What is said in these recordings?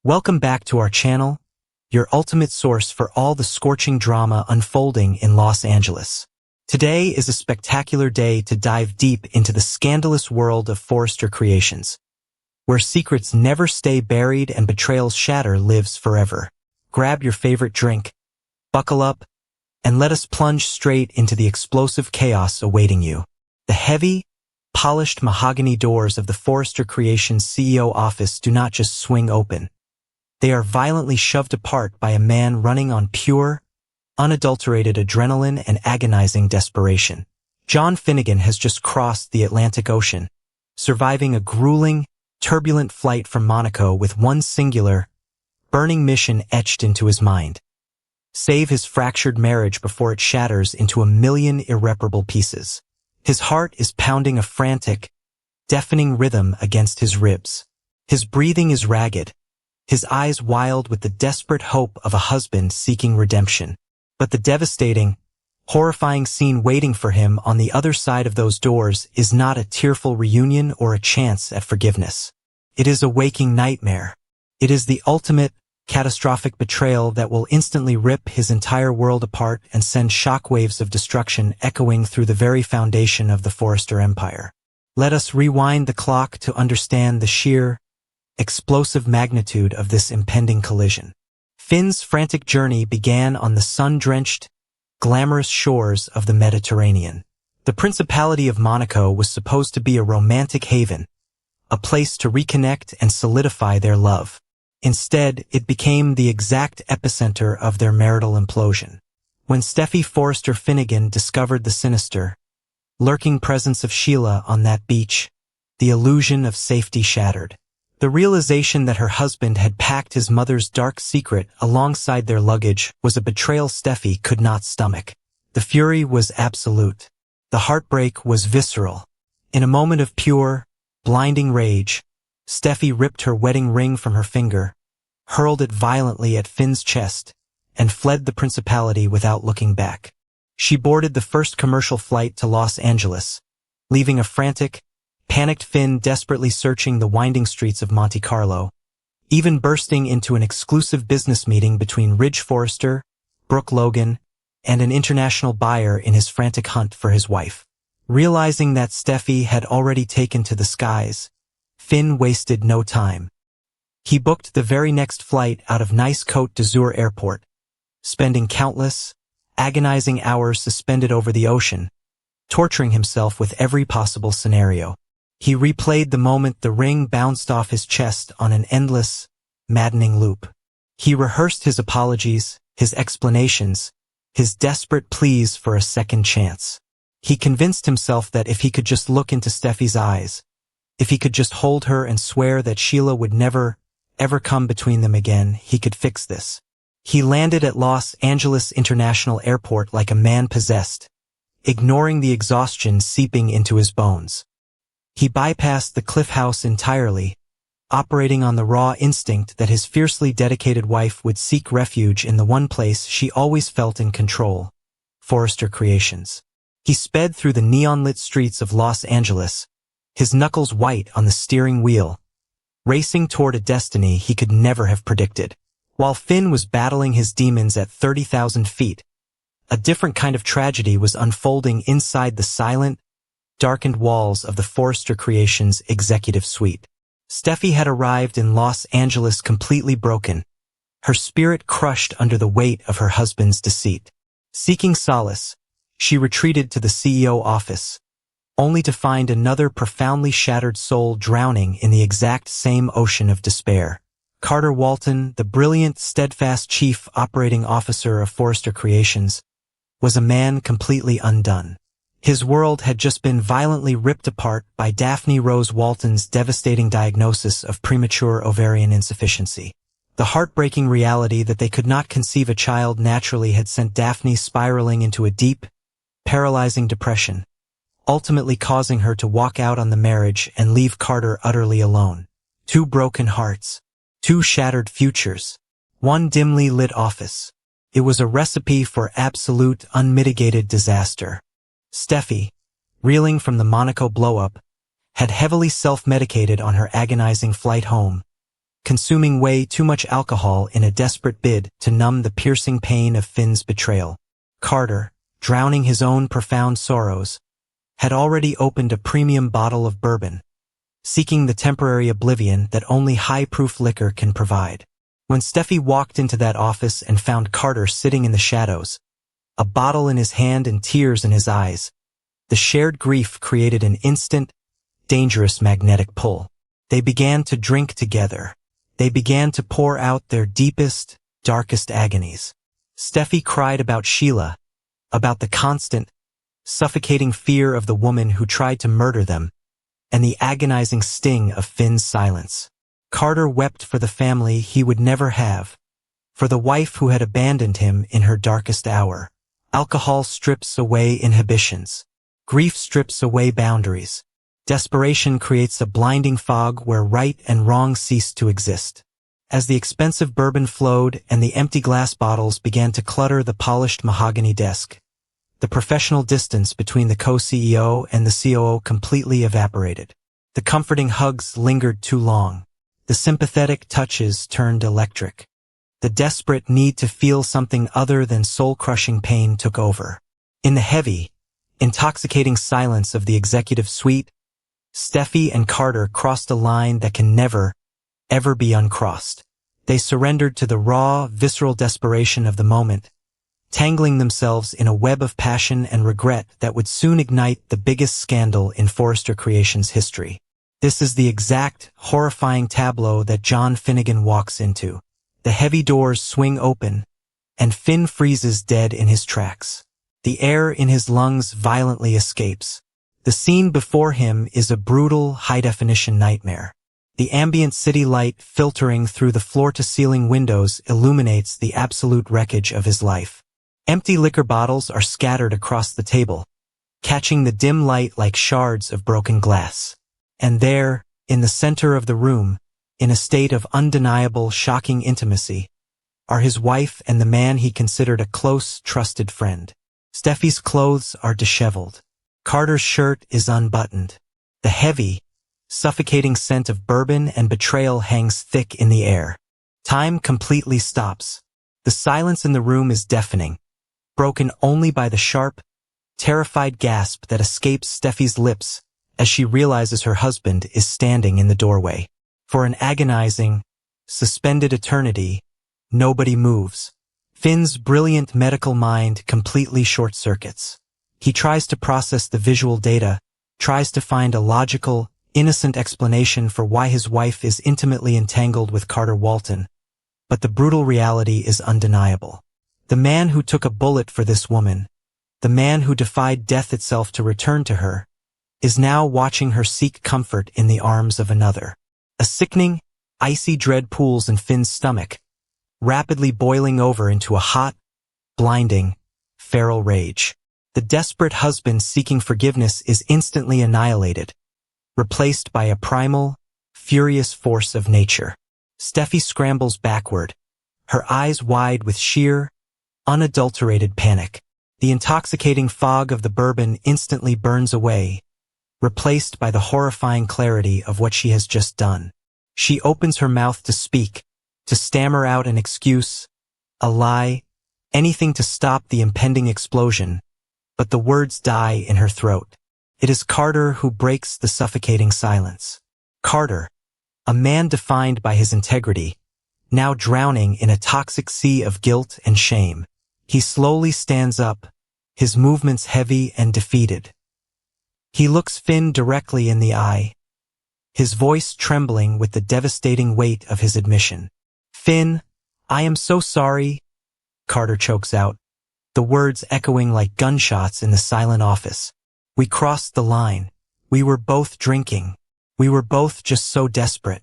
Welcome back to our channel, your ultimate source for all the scorching drama unfolding in Los Angeles. Today is a spectacular day to dive deep into the scandalous world of Forrester Creations, where secrets never stay buried and betrayals shatter lives forever. Grab your favorite drink, buckle up, and let us plunge straight into the explosive chaos awaiting you. The heavy, polished mahogany doors of the Forrester Creations CEO office do not just swing open. They are violently shoved apart by a man running on pure, unadulterated adrenaline and agonizing desperation. John Finnegan has just crossed the Atlantic Ocean, surviving a grueling, turbulent flight from Monaco with one singular, burning mission etched into his mind. Save his fractured marriage before it shatters into a million irreparable pieces. His heart is pounding a frantic, deafening rhythm against his ribs. His breathing is ragged, his eyes wild with the desperate hope of a husband seeking redemption. But the devastating, horrifying scene waiting for him on the other side of those doors is not a tearful reunion or a chance at forgiveness. It is a waking nightmare. It is the ultimate, catastrophic betrayal that will instantly rip his entire world apart and send shockwaves of destruction echoing through the very foundation of the Forrester empire. Let us rewind the clock to understand the sheer, explosive magnitude of this impending collision. Finn's frantic journey began on the sun-drenched, glamorous shores of the Mediterranean. The Principality of Monaco was supposed to be a romantic haven, a place to reconnect and solidify their love. Instead, it became the exact epicenter of their marital implosion. When Steffy Forrester Finnegan discovered the sinister, lurking presence of Sheila on that beach, the illusion of safety shattered. The realization that her husband had packed his mother's dark secret alongside their luggage was a betrayal Steffy could not stomach. The fury was absolute. The heartbreak was visceral. In a moment of pure, blinding rage, Steffy ripped her wedding ring from her finger, hurled it violently at Finn's chest, and fled the Principality without looking back. She boarded the first commercial flight to Los Angeles, leaving a frantic, panicked Finn desperately searching the winding streets of Monte Carlo, even bursting into an exclusive business meeting between Ridge Forrester, Brooke Logan, and an international buyer in his frantic hunt for his wife. Realizing that Steffy had already taken to the skies, Finn wasted no time. He booked the very next flight out of Nice Côte d'Azur Airport, spending countless, agonizing hours suspended over the ocean, torturing himself with every possible scenario. He replayed the moment the ring bounced off his chest on an endless, maddening loop. He rehearsed his apologies, his explanations, his desperate pleas for a second chance. He convinced himself that if he could just look into Steffy's eyes, if he could just hold her and swear that Sheila would never, ever come between them again, he could fix this. He landed at Los Angeles International Airport like a man possessed, ignoring the exhaustion seeping into his bones. He bypassed the Cliff House entirely, operating on the raw instinct that his fiercely dedicated wife would seek refuge in the one place she always felt in control, Forrester Creations. He sped through the neon-lit streets of Los Angeles, his knuckles white on the steering wheel, racing toward a destiny he could never have predicted. While Finn was battling his demons at 30,000 feet, a different kind of tragedy was unfolding inside the silent, darkened walls of the Forrester Creations executive suite. Steffy had arrived in Los Angeles completely broken, her spirit crushed under the weight of her husband's deceit. Seeking solace, she retreated to the CEO office, only to find another profoundly shattered soul drowning in the exact same ocean of despair. Carter Walton, the brilliant, steadfast chief operating officer of Forrester Creations, was a man completely undone. His world had just been violently ripped apart by Daphne Rose Walton's devastating diagnosis of premature ovarian insufficiency. The heartbreaking reality that they could not conceive a child naturally had sent Daphne spiraling into a deep, paralyzing depression, ultimately causing her to walk out on the marriage and leave Carter utterly alone. Two broken hearts, two shattered futures, one dimly lit office. It was a recipe for absolute, unmitigated disaster. Steffy, reeling from the Monaco blow-up, had heavily self-medicated on her agonizing flight home, consuming way too much alcohol in a desperate bid to numb the piercing pain of Finn's betrayal. Carter, drowning his own profound sorrows, had already opened a premium bottle of bourbon, seeking the temporary oblivion that only high-proof liquor can provide. When Steffi walked into that office and found Carter sitting in the shadows, a bottle in his hand and tears in his eyes, the shared grief created an instant, dangerous magnetic pull. They began to drink together. They began to pour out their deepest, darkest agonies. Steffi cried about Sheila, about the constant, suffocating fear of the woman who tried to murder them, and the agonizing sting of Finn's silence. Carter wept for the family he would never have, for the wife who had abandoned him in her darkest hour. Alcohol strips away inhibitions. Grief strips away boundaries. Desperation creates a blinding fog where right and wrong cease to exist. As the expensive bourbon flowed and the empty glass bottles began to clutter the polished mahogany desk, the professional distance between the co-CEO and the COO completely evaporated. The comforting hugs lingered too long. The sympathetic touches turned electric. The desperate need to feel something other than soul-crushing pain took over. In the heavy, intoxicating silence of the executive suite, Steffi and Carter crossed a line that can never, ever be uncrossed. They surrendered to the raw, visceral desperation of the moment, tangling themselves in a web of passion and regret that would soon ignite the biggest scandal in Forrester Creations history. This is the exact, horrifying tableau that John Finnegan walks into. The heavy doors swing open, and Finn freezes dead in his tracks. The air in his lungs violently escapes. The scene before him is a brutal, high-definition nightmare. The ambient city light filtering through the floor-to-ceiling windows illuminates the absolute wreckage of his life. Empty liquor bottles are scattered across the table, catching the dim light like shards of broken glass. And there, in the center of the room, in a state of undeniable, shocking intimacy, are his wife and the man he considered a close, trusted friend. Steffi's clothes are disheveled. Carter's shirt is unbuttoned. The heavy, suffocating scent of bourbon and betrayal hangs thick in the air. Time completely stops. The silence in the room is deafening, broken only by the sharp, terrified gasp that escapes Steffi's lips as she realizes her husband is standing in the doorway. For an agonizing, suspended eternity, nobody moves. Finn's brilliant medical mind completely short-circuits. He tries to process the visual data, tries to find a logical, innocent explanation for why his wife is intimately entangled with Carter Walton. But the brutal reality is undeniable. The man who took a bullet for this woman, the man who defied death itself to return to her, is now watching her seek comfort in the arms of another. A sickening, icy dread pools in Finn's stomach, rapidly boiling over into a hot, blinding, feral rage. The desperate husband seeking forgiveness is instantly annihilated, replaced by a primal, furious force of nature. Steffi scrambles backward, her eyes wide with sheer, unadulterated panic. The intoxicating fog of the bourbon instantly burns away, replaced by the horrifying clarity of what she has just done. She opens her mouth to speak, to stammer out an excuse, a lie, anything to stop the impending explosion, but the words die in her throat. It is Carter who breaks the suffocating silence. Carter, a man defined by his integrity, now drowning in a toxic sea of guilt and shame. He slowly stands up, his movements heavy and defeated. He looks Finn directly in the eye, his voice trembling with the devastating weight of his admission. "Finn, I am so sorry," Carter chokes out, the words echoing like gunshots in the silent office. "We crossed the line. We were both drinking. We were both just so desperate.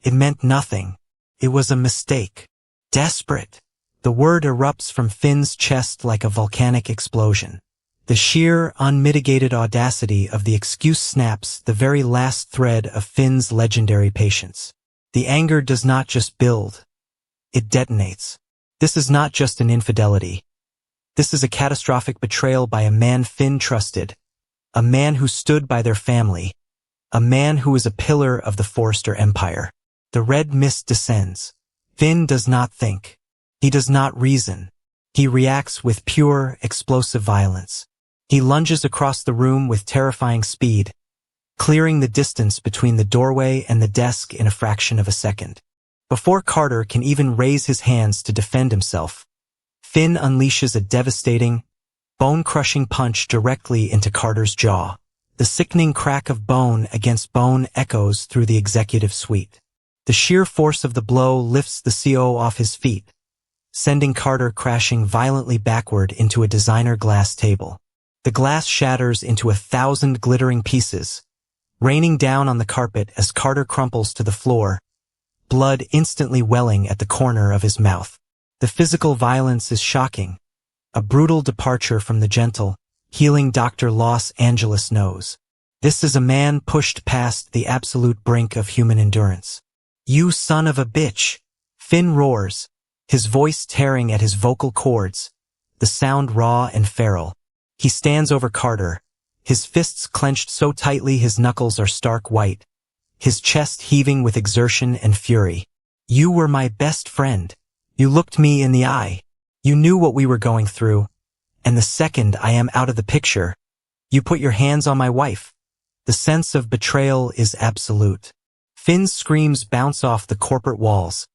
It meant nothing. It was a mistake." Desperate. The word erupts from Finn's chest like a volcanic explosion. The sheer, unmitigated audacity of the excuse snaps the very last thread of Finn's legendary patience. The anger does not just build. It detonates. This is not just an infidelity. This is a catastrophic betrayal by a man Finn trusted, a man who stood by their family, a man who is a pillar of the Forrester empire. The red mist descends. Finn does not think. He does not reason. He reacts with pure, explosive violence. He lunges across the room with terrifying speed, clearing the distance between the doorway and the desk in a fraction of a second. Before Carter can even raise his hands to defend himself, Finn unleashes a devastating, bone-crushing punch directly into Carter's jaw. The sickening crack of bone against bone echoes through the executive suite. The sheer force of the blow lifts the CO off his feet, sending Carter crashing violently backward into a designer glass table. The glass shatters into 1,000 glittering pieces, raining down on the carpet as Carter crumples to the floor, blood instantly welling at the corner of his mouth. The physical violence is shocking, a brutal departure from the gentle, healing Dr. Los Angeles knows. This is a man pushed past the absolute brink of human endurance. "You son of a bitch!" Finn roars, his voice tearing at his vocal cords, the sound raw and feral. He stands over Carter, his fists clenched so tightly his knuckles are stark white, his chest heaving with exertion and fury. "You were my best friend. You looked me in the eye. You knew what we were going through. And the second I am out of the picture, you put your hands on my wife." The sense of betrayal is absolute. Finn's screams bounce off the corporate walls,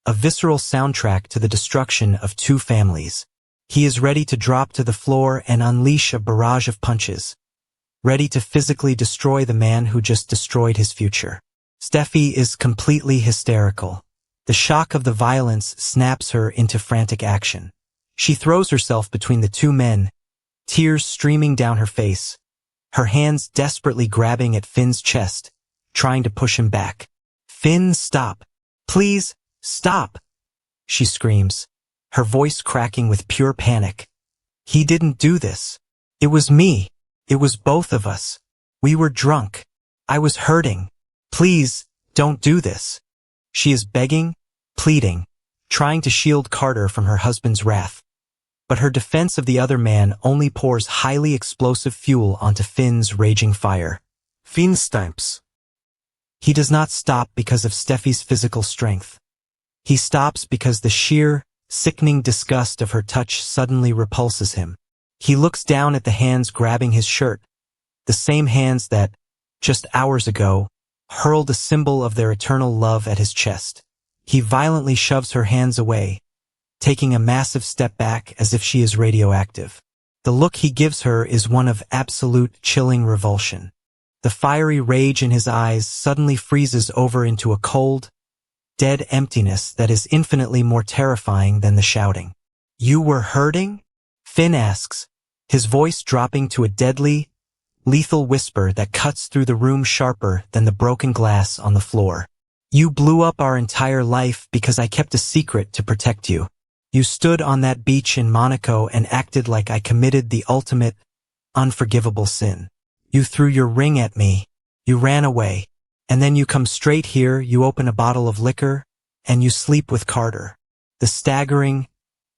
a visceral soundtrack to the destruction of two families. He is ready to drop to the floor and unleash a barrage of punches, ready to physically destroy the man who just destroyed his future. Steffy is completely hysterical. The shock of the violence snaps her into frantic action. She throws herself between the two men, tears streaming down her face, her hands desperately grabbing at Finn's chest, trying to push him back. "Finn, stop. Please, stop," she screams, her voice cracking with pure panic. "He didn't do this. It was me. It was both of us. We were drunk. I was hurting. Please, don't do this." She is begging, pleading, trying to shield Carter from her husband's wrath. But her defense of the other man only pours highly explosive fuel onto Finn's raging fire. Finn stamps. He does not stop because of Steffy's physical strength. He stops because the sheer, sickening disgust of her touch suddenly repulses him. He looks down at the hands grabbing his shirt, the same hands that, just hours ago, hurled a symbol of their eternal love at his chest. He violently shoves her hands away, taking a massive step back as if she is radioactive. The look he gives her is one of absolute chilling revulsion. The fiery rage in his eyes suddenly freezes over into a cold, dead emptiness that is infinitely more terrifying than the shouting. "You were hurting?" Finn asks, his voice dropping to a deadly, lethal whisper that cuts through the room sharper than the broken glass on the floor. "You blew up our entire life because I kept a secret to protect you. You stood on that beach in Monaco and acted like I committed the ultimate, unforgivable sin. You threw your ring at me, you ran away, and then you come straight here, you open a bottle of liquor, and you sleep with Carter." The staggering,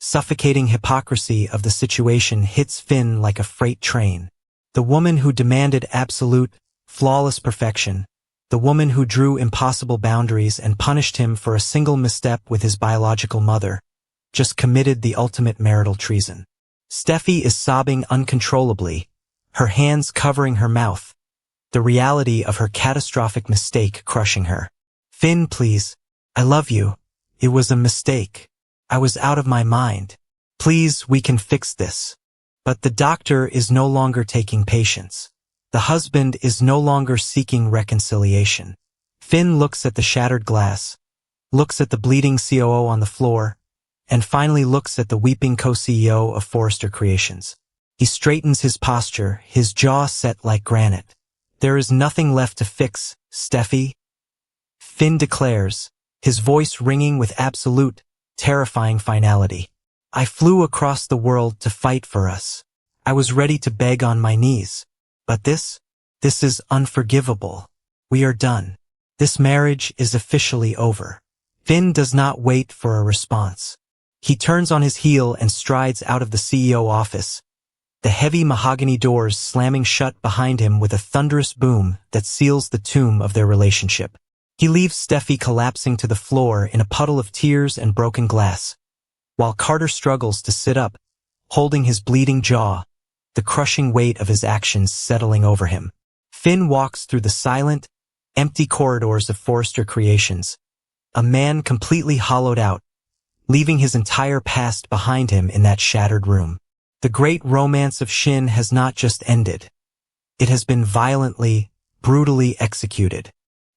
suffocating hypocrisy of the situation hits Finn like a freight train. The woman who demanded absolute, flawless perfection, the woman who drew impossible boundaries and punished him for a single misstep with his biological mother, just committed the ultimate marital treason. Steffy is sobbing uncontrollably, her hands covering her mouth, the reality of her catastrophic mistake crushing her. "Finn, please. I love you. It was a mistake. I was out of my mind. Please, we can fix this." But the doctor is no longer taking patience. The husband is no longer seeking reconciliation. Finn looks at the shattered glass, looks at the bleeding COO on the floor, and finally looks at the weeping co-CEO of Forrester Creations. He straightens his posture, his jaw set like granite. "There is nothing left to fix, Steffy," Finn declares, his voice ringing with absolute, terrifying finality. "I flew across the world to fight for us. I was ready to beg on my knees. But this is unforgivable. We are done. This marriage is officially over." Finn does not wait for a response. He turns on his heel and strides out of the CEO office, the heavy mahogany doors slamming shut behind him with a thunderous boom that seals the tomb of their relationship. He leaves Steffy collapsing to the floor in a puddle of tears and broken glass, while Carter struggles to sit up, holding his bleeding jaw, the crushing weight of his actions settling over him. Finn walks through the silent, empty corridors of Forrester Creations, a man completely hollowed out, leaving his entire past behind him in that shattered room. The great romance of Shin has not just ended. It has been violently, brutally executed.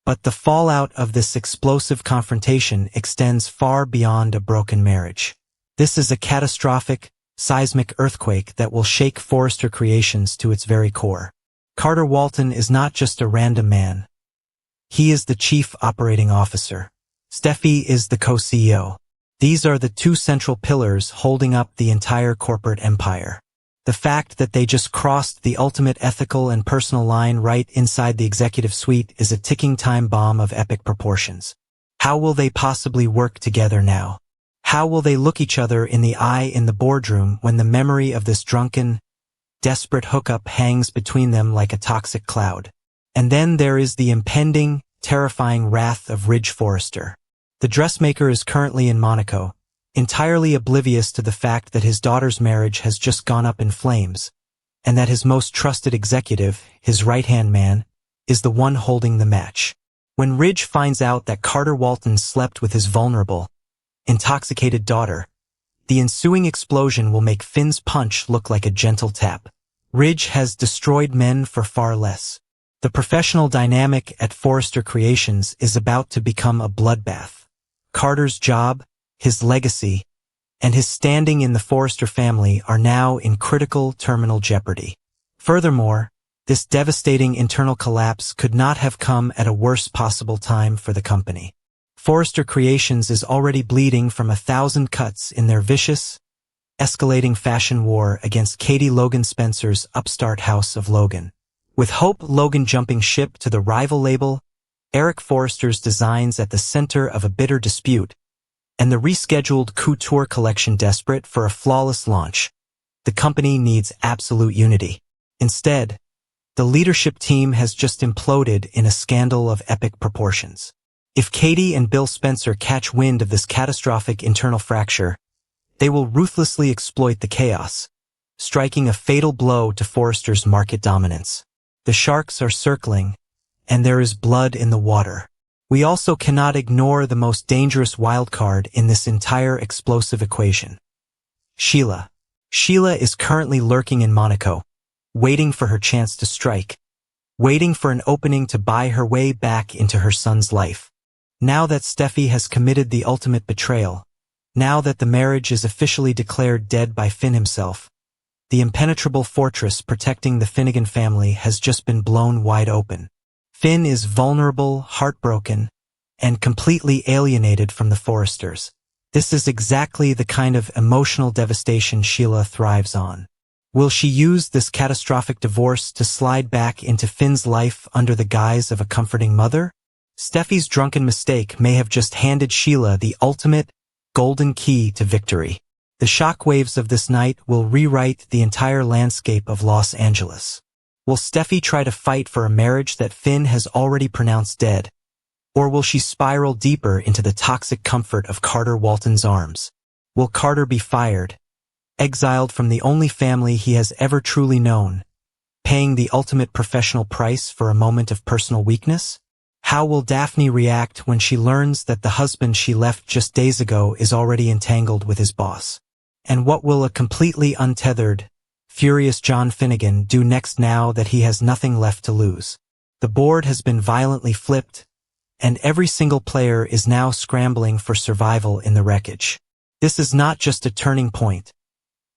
But the fallout of this explosive confrontation extends far beyond a broken marriage. This is a catastrophic, seismic earthquake that will shake Forrester Creations to its very core. Carter Walton is not just a random man. He is the chief operating officer. Steffy is the co-CEO. These are the two central pillars holding up the entire corporate empire. The fact that they just crossed the ultimate ethical and personal line right inside the executive suite is a ticking time bomb of epic proportions. How will they possibly work together now? How will they look each other in the eye in the boardroom when the memory of this drunken, desperate hookup hangs between them like a toxic cloud? And then there is the impending, terrifying wrath of Ridge Forrester. The dressmaker is currently in Monaco, entirely oblivious to the fact that his daughter's marriage has just gone up in flames, and that his most trusted executive, his right-hand man, is the one holding the match. When Ridge finds out that Carter Walton slept with his vulnerable, intoxicated daughter, the ensuing explosion will make Finn's punch look like a gentle tap. Ridge has destroyed men for far less. The professional dynamic at Forrester Creations is about to become a bloodbath. Carter's job, his legacy, and his standing in the Forrester family are now in critical terminal jeopardy. Furthermore, this devastating internal collapse could not have come at a worse possible time for the company. Forrester Creations is already bleeding from 1,000 cuts in their vicious, escalating fashion war against Katie Logan Spencer's upstart House of Logan. With Hope Logan jumping ship to the rival label, Eric Forrester's designs at the center of a bitter dispute, and the rescheduled couture collection desperate for a flawless launch, the company needs absolute unity. Instead, the leadership team has just imploded in a scandal of epic proportions. If Katie and Bill Spencer catch wind of this catastrophic internal fracture, they will ruthlessly exploit the chaos, striking a fatal blow to Forrester's market dominance. The sharks are circling, and there is blood in the water. We also cannot ignore the most dangerous wildcard in this entire explosive equation. Sheila. Sheila is currently lurking in Monaco, waiting for her chance to strike, waiting for an opening to buy her way back into her son's life. Now that Steffy has committed the ultimate betrayal, now that the marriage is officially declared dead by Finn himself, the impenetrable fortress protecting the Finnegan family has just been blown wide open. Finn is vulnerable, heartbroken, and completely alienated from the Forresters. This is exactly the kind of emotional devastation Sheila thrives on. Will she use this catastrophic divorce to slide back into Finn's life under the guise of a comforting mother? Steffy's drunken mistake may have just handed Sheila the ultimate, golden key to victory. The shockwaves of this night will rewrite the entire landscape of Los Angeles. Will Steffy try to fight for a marriage that Finn has already pronounced dead? Or will she spiral deeper into the toxic comfort of Carter Walton's arms? Will Carter be fired, exiled from the only family he has ever truly known, paying the ultimate professional price for a moment of personal weakness? How will Daphne react when she learns that the husband she left just days ago is already entangled with his boss? And what will a completely untethered, furious John Finnegan do next now that he has nothing left to lose? The board has been violently flipped, and every single player is now scrambling for survival in the wreckage. This is not just a turning point.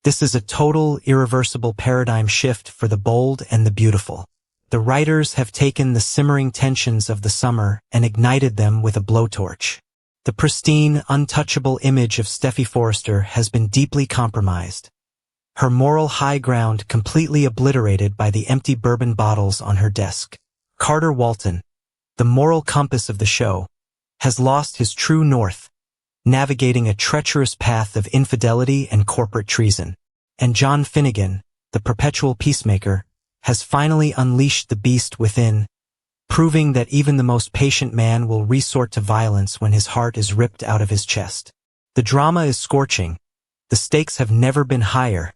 This is a total, irreversible paradigm shift for the bold and the beautiful. The writers have taken the simmering tensions of the summer and ignited them with a blowtorch. The pristine, untouchable image of Steffy Forrester has been deeply compromised. Her moral high ground completely obliterated by the empty bourbon bottles on her desk. Carter Walton, the moral compass of the show, has lost his true north, navigating a treacherous path of infidelity and corporate treason. And John Finnegan, the perpetual peacemaker, has finally unleashed the beast within, proving that even the most patient man will resort to violence when his heart is ripped out of his chest. The drama is scorching, the stakes have never been higher,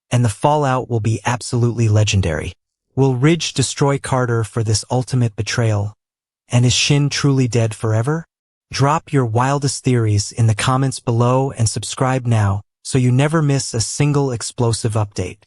and the fallout will be absolutely legendary. Will Ridge destroy Carter for this ultimate betrayal? And is Shin truly dead forever? Drop your wildest theories in the comments below and subscribe now so you never miss a single explosive update.